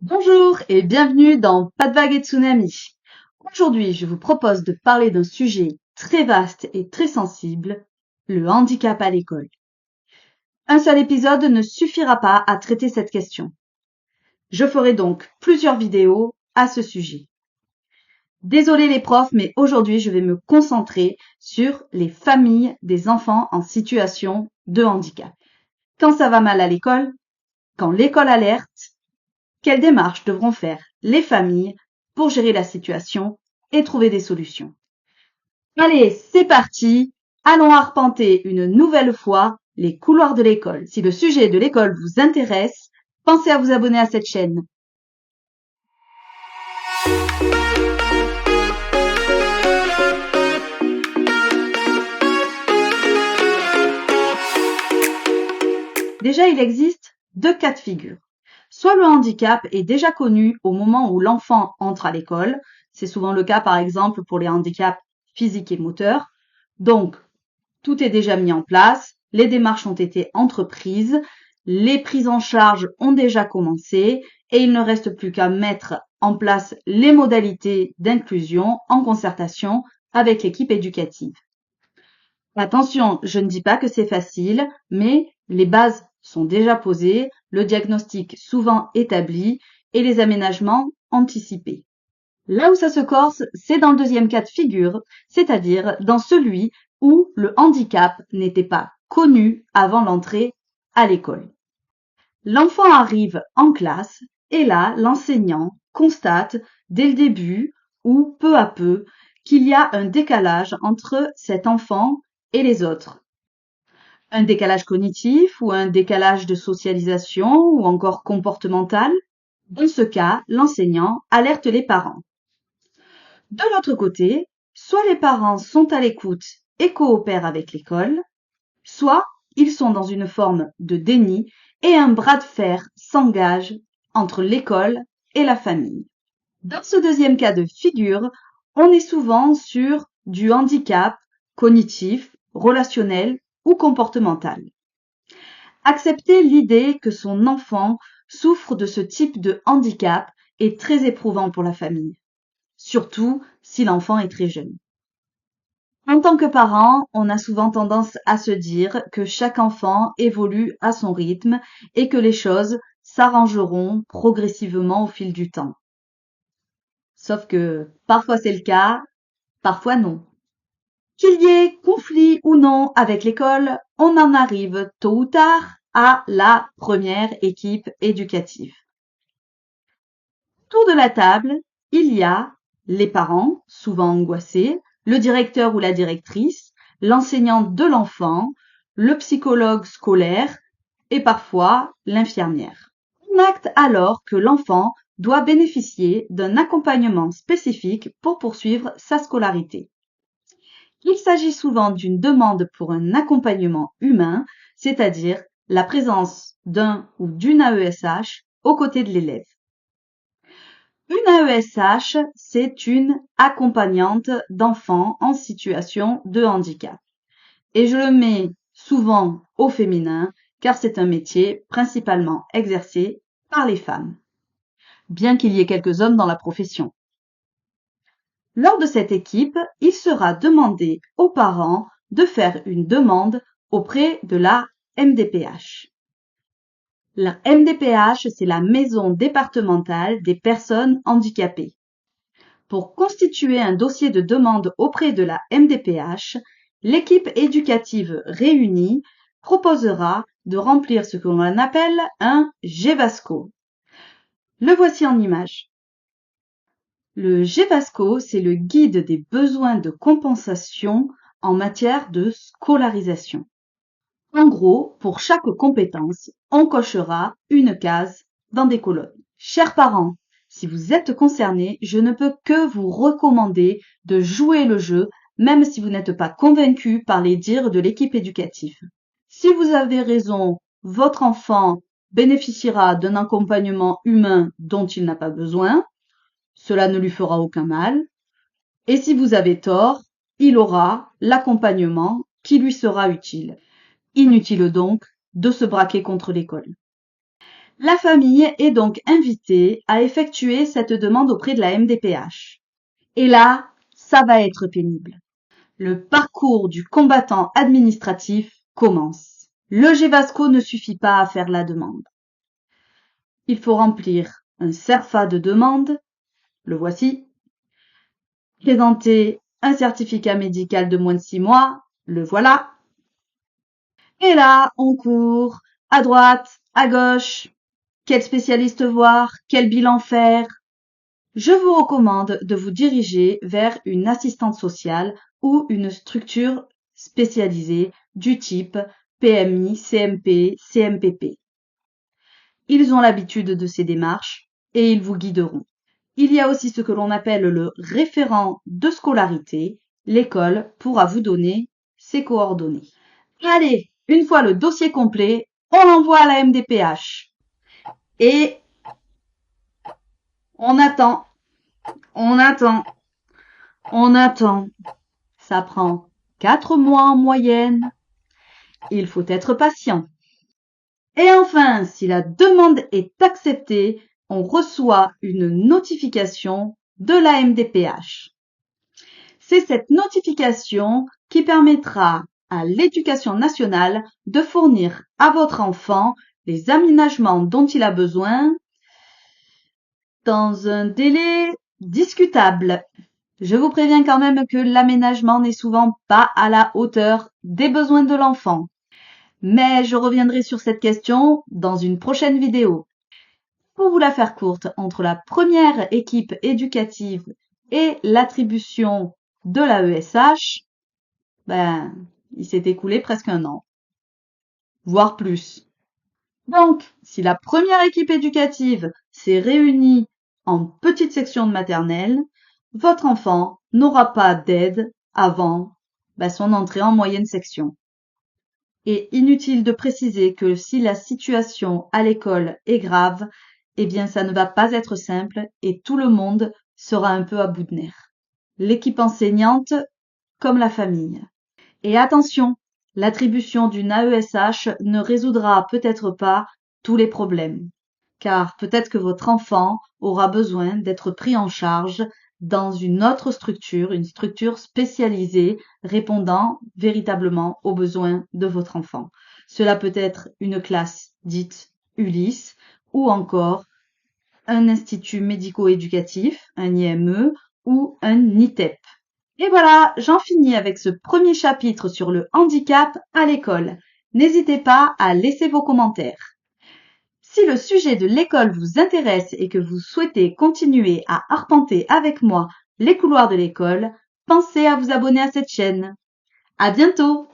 Bonjour et bienvenue dans Pas de vagues et tsunami. Aujourd'hui, je vous propose de parler d'un sujet très vaste et très sensible, le handicap à l'école. Un seul épisode ne suffira pas à traiter cette question. Je ferai donc plusieurs vidéos à ce sujet. Désolé les profs, mais aujourd'hui, je vais me concentrer sur les familles des enfants en situation de handicap. Quand ça va mal à l'école, quand l'école alerte, quelles démarches devront faire les familles pour gérer la situation et trouver des solutions? Allez, c'est parti. Allons arpenter une nouvelle fois les couloirs de l'école. Si le sujet de l'école vous intéresse, pensez à vous abonner à cette chaîne. Déjà, il existe deux cas de figure. Soit le handicap est déjà connu au moment où l'enfant entre à l'école. C'est souvent le cas, par exemple, pour les handicaps physiques et moteurs. Donc, tout est déjà mis en place, les démarches ont été entreprises, les prises en charge ont déjà commencé et il ne reste plus qu'à mettre en place les modalités d'inclusion en concertation avec l'équipe éducative. Attention, je ne dis pas que c'est facile, mais les bases sont déjà posées, le diagnostic souvent établi et les aménagements anticipés. Là où ça se corse, c'est dans le deuxième cas de figure, c'est-à-dire dans celui où le handicap n'était pas connu avant l'entrée à l'école. L'enfant arrive en classe et là, l'enseignant constate dès le début ou peu à peu qu'il y a un décalage entre cet enfant et les autres. Un décalage cognitif ou un décalage de socialisation ou encore comportemental. Dans ce cas, l'enseignant alerte les parents. De l'autre côté, soit les parents sont à l'écoute et coopèrent avec l'école, soit ils sont dans une forme de déni et un bras de fer s'engage entre l'école et la famille. Dans ce deuxième cas de figure, on est souvent sur du handicap cognitif, relationnel ou comportemental. Accepter l'idée que son enfant souffre de ce type de handicap est très éprouvant pour la famille, surtout si l'enfant est très jeune. En tant que parent, on a souvent tendance à se dire que chaque enfant évolue à son rythme et que les choses s'arrangeront progressivement au fil du temps. Sauf que parfois c'est le cas, parfois non. Qu'il y ait conflit ou non avec l'école, on en arrive tôt ou tard à la première équipe éducative. Autour de la table, il y a les parents, souvent angoissés, le directeur ou la directrice, l'enseignante de l'enfant, le psychologue scolaire et parfois l'infirmière. On acte alors que l'enfant doit bénéficier d'un accompagnement spécifique pour poursuivre sa scolarité. Il s'agit souvent d'une demande pour un accompagnement humain, c'est-à-dire la présence d'un ou d'une AESH aux côtés de l'élève. Une AESH, c'est une accompagnante d'enfants en situation de handicap. Et je le mets souvent au féminin car c'est un métier principalement exercé par les femmes, bien qu'il y ait quelques hommes dans la profession. Lors de cette équipe, il sera demandé aux parents de faire une demande auprès de la MDPH. La MDPH, c'est la Maison départementale des personnes handicapées. Pour constituer un dossier de demande auprès de la MDPH, l'équipe éducative réunie proposera de remplir ce que l'on appelle un GEVASCO. Le voici en image. Le GEVASCO, c'est le guide des besoins de compensation en matière de scolarisation. En gros, pour chaque compétence, on cochera une case dans des colonnes. Chers parents, si vous êtes concernés, je ne peux que vous recommander de jouer le jeu, même si vous n'êtes pas convaincu par les dires de l'équipe éducative. Si vous avez raison, votre enfant bénéficiera d'un accompagnement humain dont il n'a pas besoin. Cela ne lui fera aucun mal. Et si vous avez tort, il aura l'accompagnement qui lui sera utile. Inutile donc de se braquer contre l'école. La famille est donc invitée à effectuer cette demande auprès de la MDPH. Et là, ça va être pénible. Le parcours du combattant administratif commence. Le GEVASCO ne suffit pas à faire la demande. Il faut remplir un CERFA de demande, le voici. Présenter un certificat médical de moins de 6 mois, le voilà. Et là, on court à droite, à gauche. Quel spécialiste voir? Quel bilan faire? Je vous recommande de vous diriger vers une assistante sociale ou une structure spécialisée du type PMI, CMP, CMPP. Ils ont l'habitude de ces démarches et ils vous guideront. Il y a aussi ce que l'on appelle le référent de scolarité. L'école pourra vous donner ses coordonnées. Allez, une fois le dossier complet, on l'envoie à la MDPH. Et on attend. Ça prend 4 mois en moyenne. Il faut être patient. Et enfin, si la demande est acceptée, on reçoit une notification de la MDPH. C'est cette notification qui permettra à l'Éducation nationale de fournir à votre enfant les aménagements dont il a besoin dans un délai discutable. Je vous préviens quand même que l'aménagement n'est souvent pas à la hauteur des besoins de l'enfant. Mais je reviendrai sur cette question dans une prochaine vidéo. Pour vous la faire courte, entre la première équipe éducative et l'attribution de l'AESH, il s'est écoulé presque un an, voire plus. Donc, si la première équipe éducative s'est réunie en petite section de maternelle, votre enfant n'aura pas d'aide avant son entrée en moyenne section. Et inutile de préciser que si la situation à l'école est grave, eh bien ça ne va pas être simple et tout le monde sera un peu à bout de nerfs. L'équipe enseignante comme la famille. Et attention, l'attribution d'une AESH ne résoudra peut-être pas tous les problèmes, car peut-être que votre enfant aura besoin d'être pris en charge dans une autre structure, une structure spécialisée répondant véritablement aux besoins de votre enfant. Cela peut être une classe dite Ulysse ou encore un institut médico-éducatif, un IME ou un ITEP. Et voilà, j'en finis avec ce premier chapitre sur le handicap à l'école. N'hésitez pas à laisser vos commentaires. Si le sujet de l'école vous intéresse et que vous souhaitez continuer à arpenter avec moi les couloirs de l'école, pensez à vous abonner à cette chaîne. À bientôt!